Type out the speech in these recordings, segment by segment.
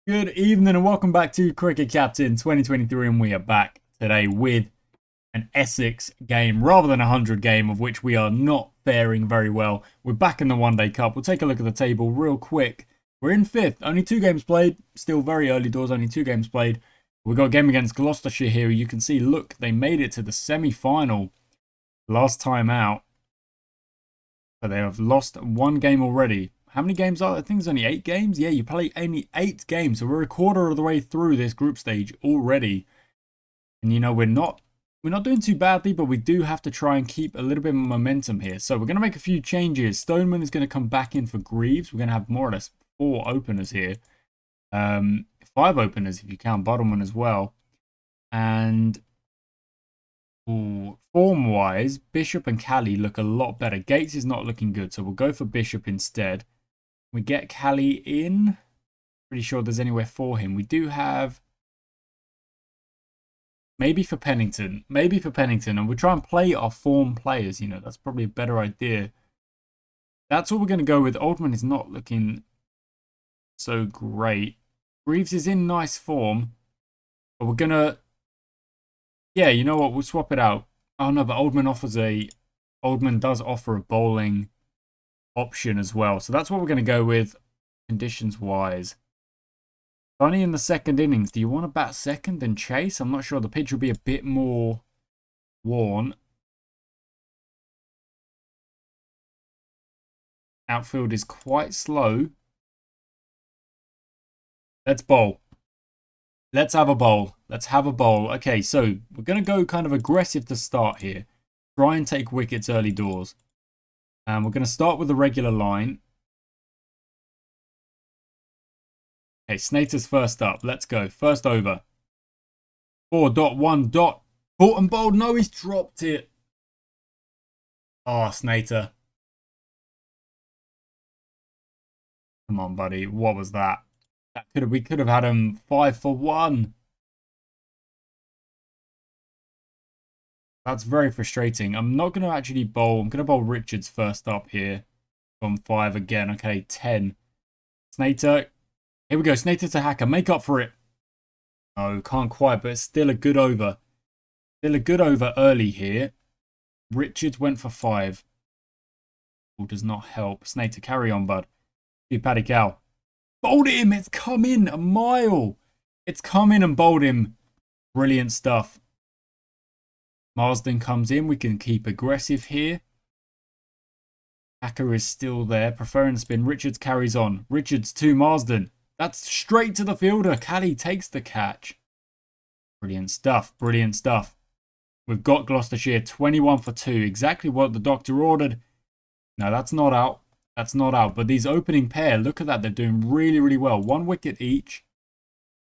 Good evening and welcome back to Cricket Captain 2023, and we are back today with an Essex game rather than a 100 game, of which we are not faring very well. We're back in the One Day Cup. We'll take a look at the table real quick. We're in 5th, only 2 games played, still very early doors, only 2 games played. We've got a game against Gloucestershire here. You can see, look, they made it to the semi-final last time out, but they have lost 1 game already. How many games are there? I think it's only 8 games. Yeah, you play only 8 games. So we're a quarter of the way through this group stage already. And you know, we're not doing too badly, but we do have to try and keep a little bit of momentum here. So we're going to make a few changes. Stoneman is going to come back in for Greaves. We're going to have more or less 4 openers here. 5 openers if you count Bottleman as well. And form-wise, Bishop and Cali look a lot better. Gates is not looking good, so we'll go for Bishop instead. We get Cali in. Pretty sure there's anywhere for him. We do have... Maybe for Pennington. Maybe for Pennington. And we'll try and play our form players. You know, that's probably a better idea. That's what we're going to go with. Oldman is not looking so great. Greaves is in nice form. But we're going to... Yeah, you know what? We'll swap it out. Oh, no, but Oldman does offer a bowling option as well. So that's what we're going to go with conditions-wise. Bunny in the second innings. Do you want to bat second and chase? I'm not sure. The pitch will be a bit more worn. Outfield is quite slow. Let's bowl. Let's have a bowl. Let's have a bowl. Okay, so we're going to go kind of aggressive to start here. Try and take wickets early doors. And we're going to start with the regular line. Okay, Snater's first up. Let's go. First over. 4.1. Caught and bowled. No, he's dropped it. Oh, Snater. Come on, buddy. What was that? We could have had him 5 for 1. That's very frustrating. I'm not going to actually bowl. I'm going to bowl Richards first up here. On 5 again. Okay, 10. Snater. Here we go. Snater to Hacker. Make up for it. No, can't quite, but it's still a good over. Still a good over early here. Richards went for 5. Ball does not help. Snater, carry on, bud. Do Paddy Cow. Bowled him. It's come in a mile. It's come in and bowled him. Brilliant stuff. Marsden comes in. We can keep aggressive here. Hacker is still there. Preferring the spin. Richards carries on. Richards to Marsden. That's straight to the fielder. Cali takes the catch. Brilliant stuff. Brilliant stuff. We've got Gloucestershire 21 for 2. Exactly what the doctor ordered. No, that's not out. That's not out. But these opening pair, look at that. They're doing really, really well. 1 wicket each.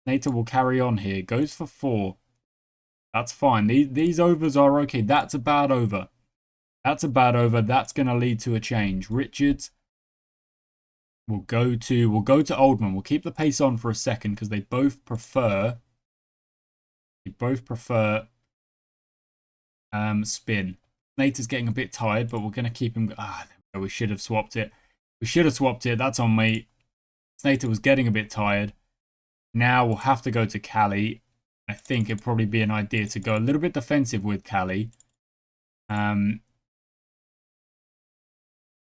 Nater will carry on here. Goes for 4. That's fine. These overs are okay. That's a bad over. That's a bad over. That's going to lead to a change. Richards will go to Oldman. We'll keep the pace on for a second because they both prefer spin. Nater's getting a bit tired, but we're going to keep him. We should have swapped it. We should have swapped it. That's on me. Nater was getting a bit tired. Now we'll have to go to Cali. I think it'd probably be an idea to go a little bit defensive with Cali. And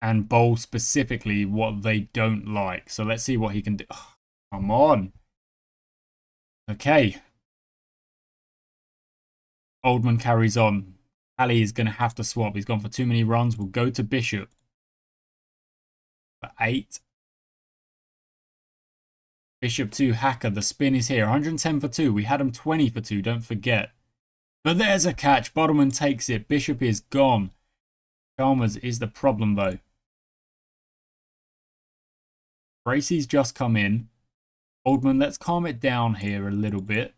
bowl specifically what they don't like. So let's see what he can do. Oh, come on. Okay. Oldman carries on. Ali is going to have to swap. He's gone for too many runs. We'll go to Bishop. For 8. Bishop to Hacker. The spin is here. 110 for 2. We had him 20 for 2. Don't forget. But there's a catch. Bottleman takes it. Bishop is gone. Chalmers is the problem though. Bracey's just come in. Oldman, let's calm it down here a little bit.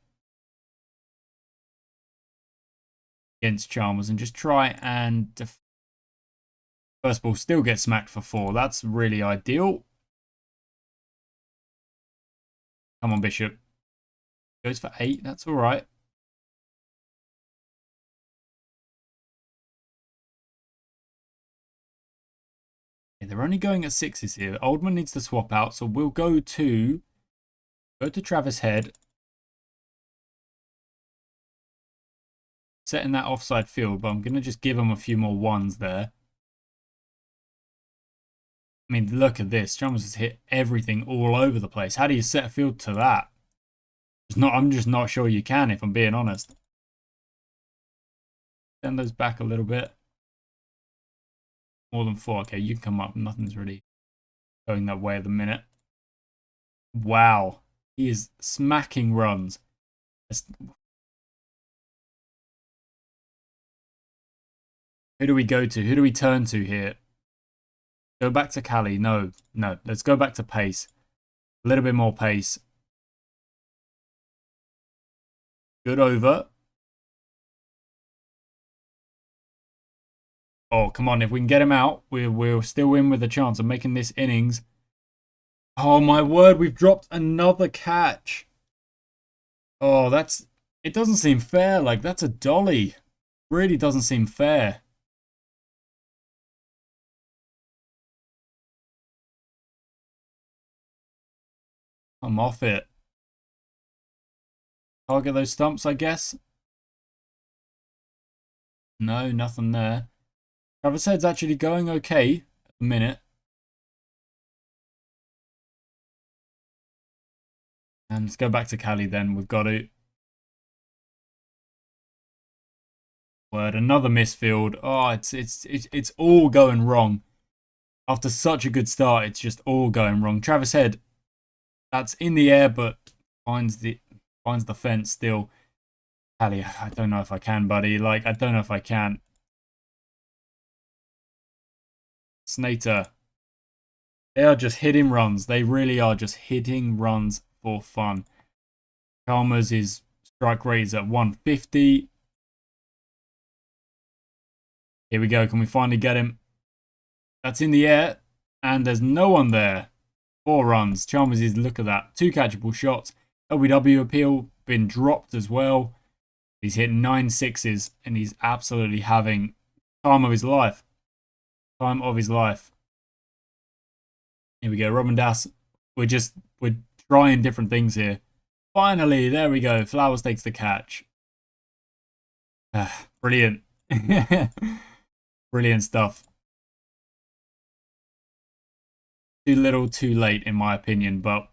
Against Chalmers and just try and... First ball still gets smacked for 4. That's really ideal. Come on, Bishop. Goes for 8. That's all right. Yeah, they're only going at 6s here. Oldman needs to swap out, so we'll go to Go to Travis Head. Setting that offside field, but I'm going to just give him a few more ones there. I mean, look at this. Chalmers has hit everything all over the place. How do you set a field to that? I'm just not sure you can, if I'm being honest. Send those back a little bit. More than 4. Okay, you can come up. Nothing's really going that way at the minute. Wow. He is smacking runs. Who do we go to? Who do we turn to here? Go back to Cali. No. Let's go back to pace. A little bit more pace. Good over. Oh, come on. If we can get him out, we'll still in with a chance of making this innings. Oh, my word. We've dropped another catch. Oh, it doesn't seem fair. Like, that's a dolly. Really doesn't seem fair. I'm off it. Target those stumps, I guess. No, nothing there. Travis Head's actually going okay at the minute. And let's go back to Cali then. We've got to. Word, another misfield. Oh, it's all going wrong. After such a good start, it's just all going wrong. Travis Head, that's in the air, but finds the fence still. Cali, I don't know if I can, buddy. Like, I don't know if I can. Snater. They are just hitting runs. They really are just hitting runs for fun. Chalmers' strike rate is at 150. Here we go. Can we finally get him? That's in the air. And there's no one there. 4 runs. Chalmers' look at that. 2 catchable shots. LBW appeal been dropped as well. He's hit 9 sixes. And he's absolutely having time of his life. Time of his life. Here we go. Robin Das. We're trying different things here. Finally, there we go. Flowers takes the catch. Brilliant. Brilliant stuff. Too little, too late, in my opinion, but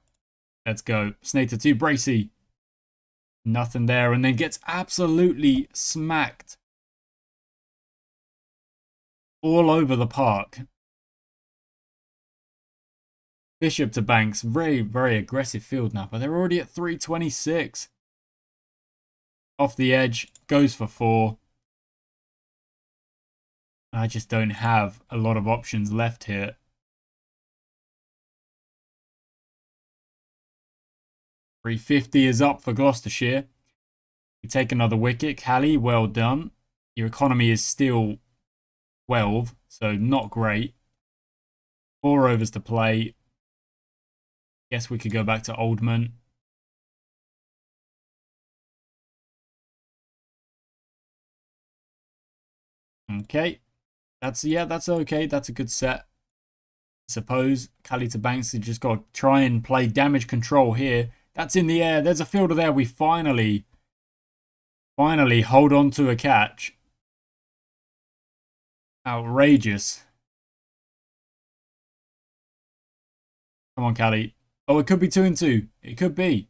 let's go. Snater to Bracey. Nothing there, and then gets absolutely smacked all over the park. Bishop to Banks. Very, very aggressive field now, but they're already at 326. Off the edge. Goes for 4. I just don't have a lot of options left here. .350 is up for Gloucestershire. We take another wicket. Cali, well done. Your economy is still 12, so not great. 4 overs to play. Guess we could go back to Oldman. Okay. That's okay. That's a good set. I suppose Cali to Banks has just got to try and play damage control here. That's in the air. There's a fielder there. We finally hold on to a catch. Outrageous. Come on, Cali. Oh, it could be 2 and 2. It could be.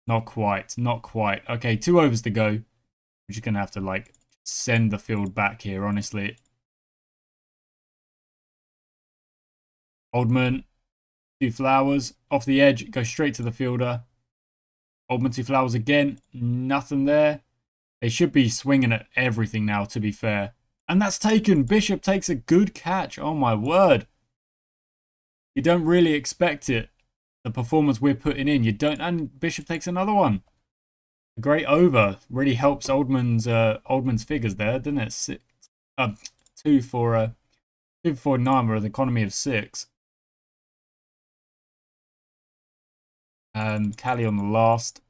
Not quite. Not quite. Okay, 2 overs to go. We're just going to have to, like, send the field back here, honestly. Oldman. 2 flowers. Off the edge. Go straight to the fielder. Oldman 2 flowers again. Nothing there. They should be swinging at everything now, to be fair. And that's taken. Bishop takes a good catch. Oh, my word. You don't really expect it. The performance we're putting in. You don't. And Bishop takes another one. A great over. Really helps Oldman's figures there, doesn't it? 2 for 9 with an economy of 6. And Cali on the last.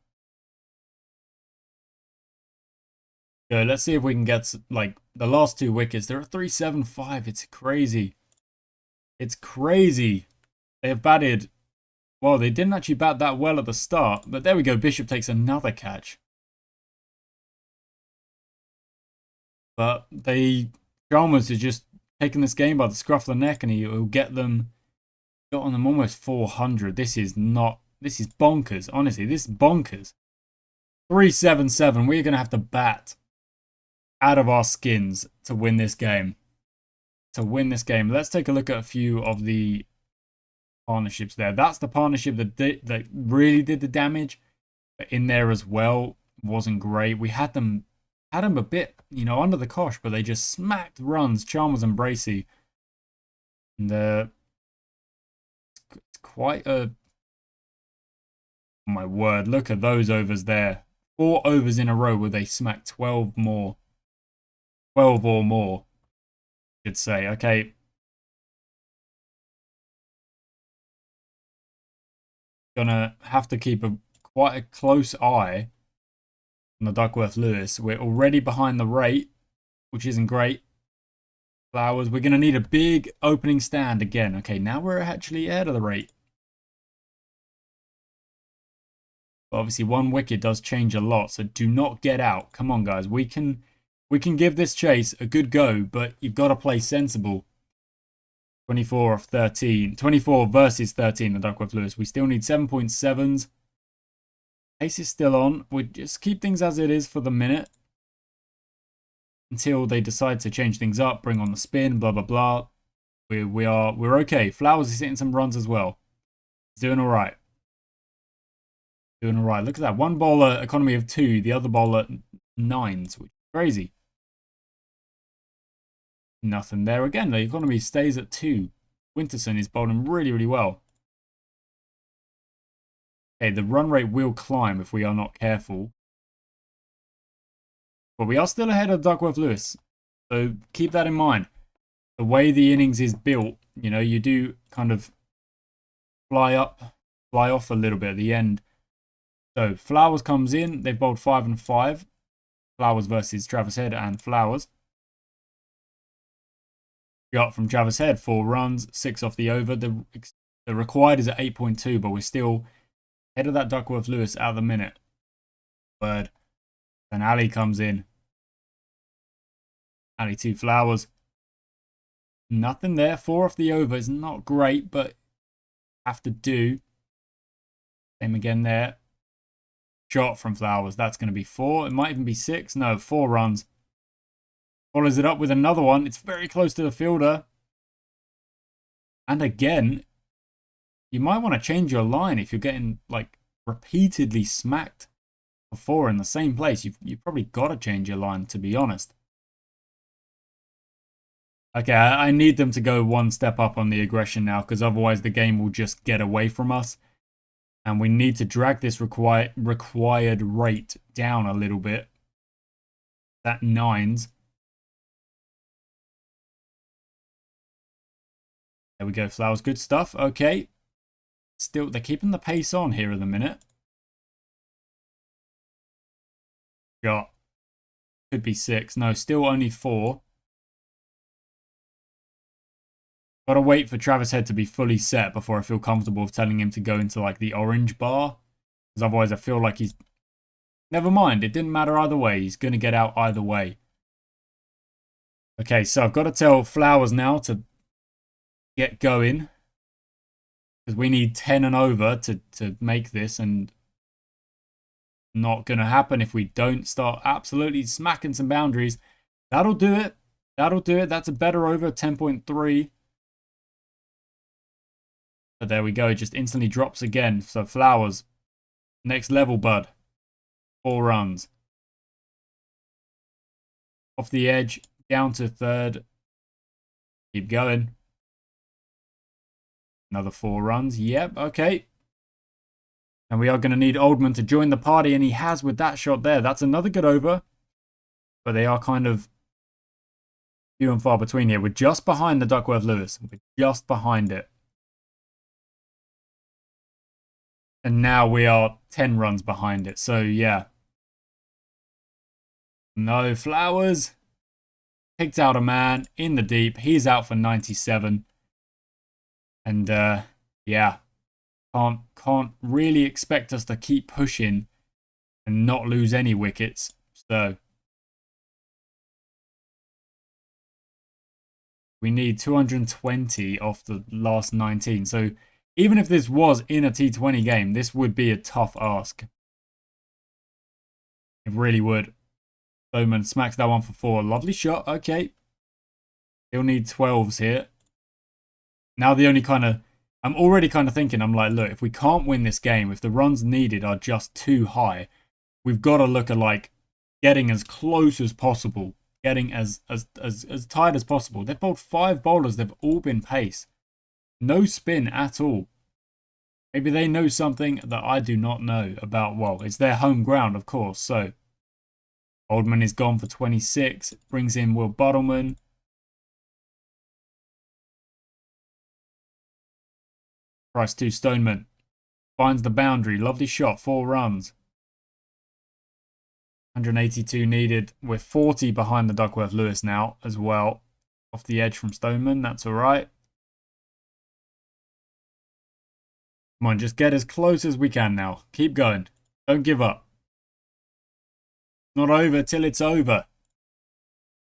Good. Let's see if we can get like the last 2 wickets. They're at 375. It's crazy. It's crazy. They have batted Well, they didn't actually bat that well at the start, but there we go. Bishop takes another catch. But Chalmers is just taking this game by the scruff of the neck, and he'll get them, got on them almost 400. This is bonkers. Honestly, this is bonkers. 377. We're going to have to bat out of our skins to win this game. Let's take a look at a few of the partnerships there. That's the partnership that really did the damage. But in there as well, wasn't great. We had them a bit, under the cosh, but they just smacked runs, Chalmers and Bracey. And it's quite a... Oh my word, look at those overs there. 4 overs in a row where they smacked 12 more. 12 or more, I should say. Okay. Gonna have to keep quite a close eye on the Duckworth-Lewis. We're already behind the rate, which isn't great. Flowers, we're going to need a big opening stand again. Okay, now we're actually ahead of the rate. But obviously, 1 wicket does change a lot, so do not get out. Come on, guys. We can give this chase a good go, but you've got to play sensible. 24 off 13. 24 versus 13, the Duckworth-Lewis. We still need 7.7s. Pace is still on. We just keep things as it is for the minute. Until they decide to change things up, bring on the spin, blah, blah, blah. We're okay. Flowers is hitting some runs as well. He's doing all right. Doing all right. Look at that. 1 bowler, economy of 2. The other bowler, 9s, which is crazy. Nothing there again. The economy stays at 2. Winterson is bowling really, really well. Okay, the run rate will climb if we are not careful. But we are still ahead of Duckworth-Lewis. So keep that in mind. The way the innings is built, you do kind of fly off a little bit at the end. So Flowers comes in. They've bowled 5 and 5. Flowers versus Travis Head and Flowers. Got from Travis Head 4 runs, 6 off the over. The required is at 8.2, but we're still ahead of that Duckworth-Lewis at the minute. Bird. Then Ali comes in. Ali 2 Flowers. Nothing there. 4 off the over is not great, but have to do. Same again there. Shot from Flowers. That's going to be 4. It might even be 6. No, 4 runs. Follows it up with another one. It's very close to the fielder. And again, you might want to change your line if you're getting repeatedly smacked for 4 in the same place. You've probably got to change your line, to be honest. Okay, I need them to go 1 step up on the aggression now, because otherwise the game will just get away from us. And we need to drag this required rate down a little bit. That 9s. There we go, Flowers. Good stuff. Okay. Still, they're keeping the pace on here in a minute. Got. Could be 6. No, still only 4. Got to wait for Travis Head to be fully set before I feel comfortable with telling him to go into the orange bar. Because otherwise I feel like he's... Never mind. It didn't matter either way. He's going to get out either way. Okay, so I've got to tell Flowers now to get going, because we need 10 and over to make this, and not going to happen if we don't start absolutely smacking some boundaries. That'll do it. That's a better over, 10.3. But there we go. It just instantly drops again. So Flowers, next level, bud. 4 runs. Off the edge, down to 3rd. Keep going. Another 4 runs. Yep, okay. And we are going to need Oldman to join the party, and he has with that shot there. That's another good over. But they are kind of few and far between here. We're just behind the Duckworth-Lewis. We're just behind it. And now we are 10 runs behind it. So, yeah. No, Flowers. Picked out a man in the deep. He's out for 97. And, yeah. Can't really expect us to keep pushing and not lose any wickets. So we need 220 off the last 19. So even if this was in a T20 game, this would be a tough ask. It really would. Bowman smacks that one for 4. Lovely shot. Okay. He'll need 12s here. Now the only kind of... I'm already kind of thinking, I'm like, look, if we can't win this game, if the runs needed are just too high, we've got to look at like getting as close as possible, getting as tight as possible. They've bowled 5 bowlers. They've all been pace. No spin at all. Maybe they know something that I do not know about. Well, it's their home ground, of course. So Oldman is gone for 26. Brings in Will Buttleman. Price 2 Stoneman. Finds the boundary. Lovely shot. 4 runs. 182 needed. We're 40 behind the Duckworth Lewis now as well. Off the edge from Stoneman. That's all right. Come on, just get as close as we can now. Keep going. Don't give up. Not over till it's over.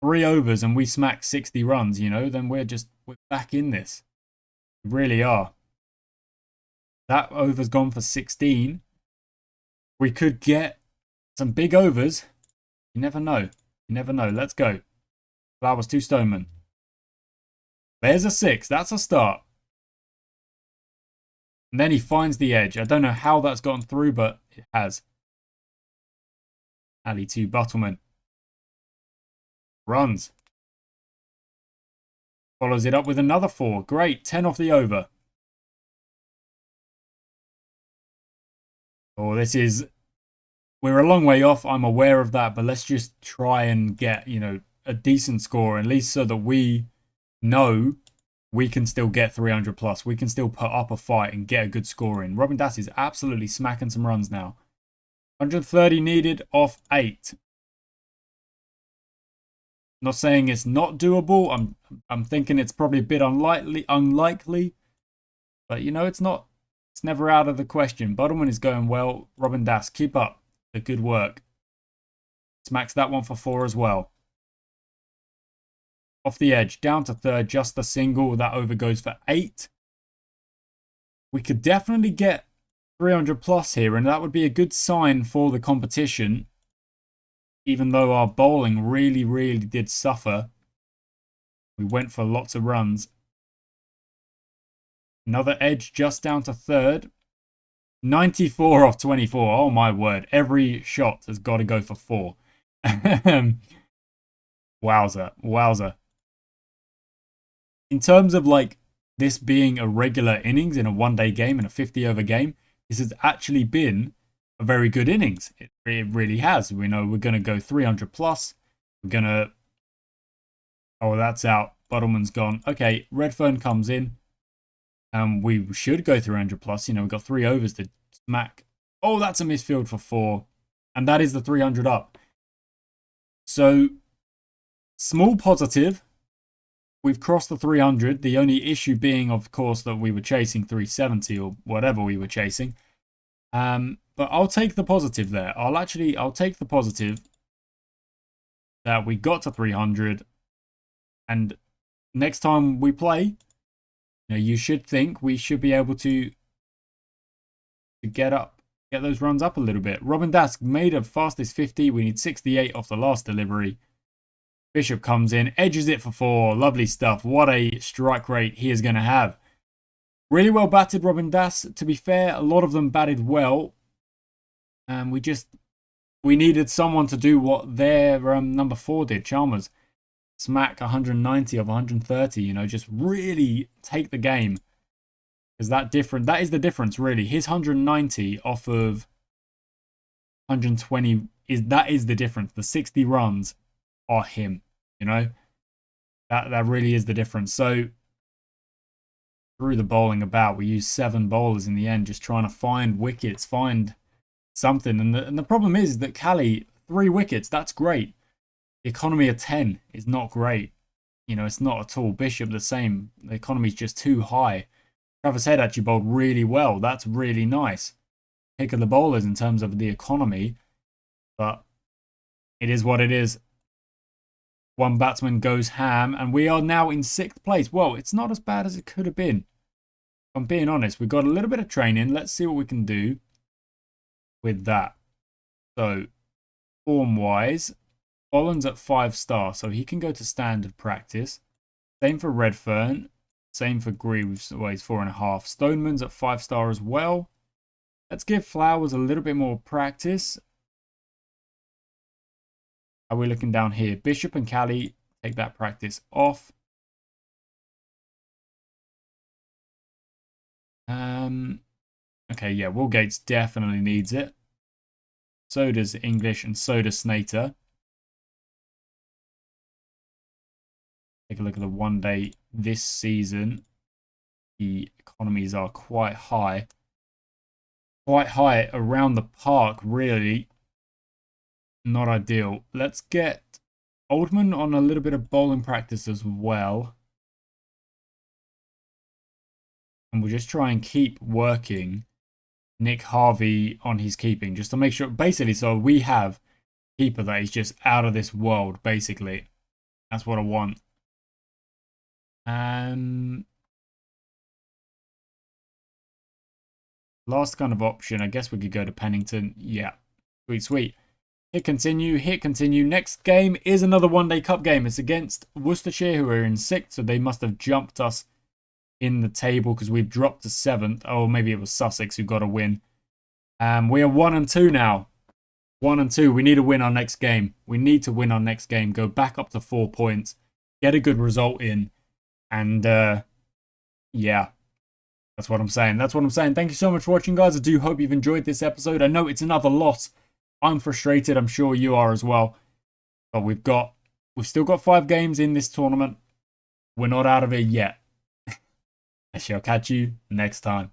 3 overs and we smack 60 runs, you know, then we're back in this. We really are. That over's gone for 16. We could get some big overs. You never know. You never know. Let's go. Flowers 2 Stoneman. There's a 6. That's a start. And then he finds the edge. I don't know how that's gotten through, but it has. Ali 2 Buttleman. Runs. Follows it up with another 4. Great. 10 off the over. Oh, this is... We're a long way off. I'm aware of that. But let's just try and get, you know, a decent score. At least so that we know we can still get 300 plus. We can still put up a fight and get a good score in. Robin Das is absolutely smacking some runs now. 130 needed off 8. Not saying it's not doable. I'm thinking it's probably a bit unlikely. But you know, it's never out of the question. Buttleman is going well. Robin Das, keep up the good work. Smacks that one for 4 as well. Off the edge, down to 3rd, just a single. That over goes for 8. We could definitely get 300 plus here, and that would be a good sign for the competition. Even though our bowling really, really did suffer. We went for lots of runs. Another edge just down to 3rd. 94 off 24. Oh my word. Every shot has got to go for 4. Wowza. Wowza. In terms of like this being a regular innings in a one-day game, in a 50-over game, this has actually been a very good innings. It really has. We know we're going to go 300 plus. We're going to... Oh, that's out. Buttleman's gone. Okay, Redfern comes in. And we should go 300 plus. You know, we've got 3 overs to smack. Oh, that's a misfield for 4. And that is the 300 up. So, small positive. We've crossed the 300. The only issue being, of course, that we were chasing 370 or whatever we were chasing. But I'll take the positive there. I'll take the positive that we got to 300. And next time we play, you know, you should think we should be able to get those runs up a little bit. Robin Das made a fastest 50. We need 68 off the last delivery. Bishop comes in, edges it for 4. Lovely stuff. What a strike rate he is going to have. Really well batted, Robin Das. To be fair, a lot of them batted well. And we needed someone to do what their number 4 did, Chalmers. Smack 190 of 130, you know, just really take the game. Because that is the difference, really. His 190 off of 120 is the difference. The 60 runs are him, you know. That really is the difference. So through the bowling about, we used 7 bowlers in the end, just trying to find wickets, find something. And the problem is that Cali, 3 wickets, that's great. The economy of 10 is not great. You know, it's not at all. Bishop, the same. The economy is just too high. Travis Head actually bowled really well. That's really nice. Pick of the bowlers in terms of the economy. But it is what it is. One batsman goes ham, and we are now in 6th place. Well, it's not as bad as it could have been. If I'm being honest, we've got a little bit of training. Let's see what we can do with that. So, form-wise, Bolland's at 5-star, so he can go to standard practice. Same for Redfern. Same for Greaves, well, he's 4.5. Stoneman's at 5-star as well. Let's give Flowers a little bit more practice. Are we looking down here? Bishop and Cali, take that practice off. Okay, yeah, Woolgates definitely needs it. So does English and so does Snater. Take a look at the one day this season. The economies are quite high. Quite high around the park, really. Not ideal. Let's get Oldman on a little bit of bowling practice as well. And we'll just try and keep working Nick Harvey on his keeping, just to make sure, basically, so we have a keeper that is just out of this world, basically. That's what I want. Last kind of option, I guess we could go to Pennington. Yeah, sweet, sweet. Hit continue, hit continue. Next game is another one-day cup game. It's against Worcestershire, who are in 6th, so they must have jumped us in the table because we've dropped to 7th. Oh, maybe it was Sussex who got a win. We are 1-2 now. 1-2. We need to win our next game. We need to win our next game. Go back up to 4 points. Get a good result in. And, yeah. That's what I'm saying. That's what I'm saying. Thank you so much for watching, guys. I do hope you've enjoyed this episode. I know it's another loss. I'm frustrated. I'm sure you are as well. But we've still got 5 games in this tournament. We're not out of it yet. I shall catch you next time.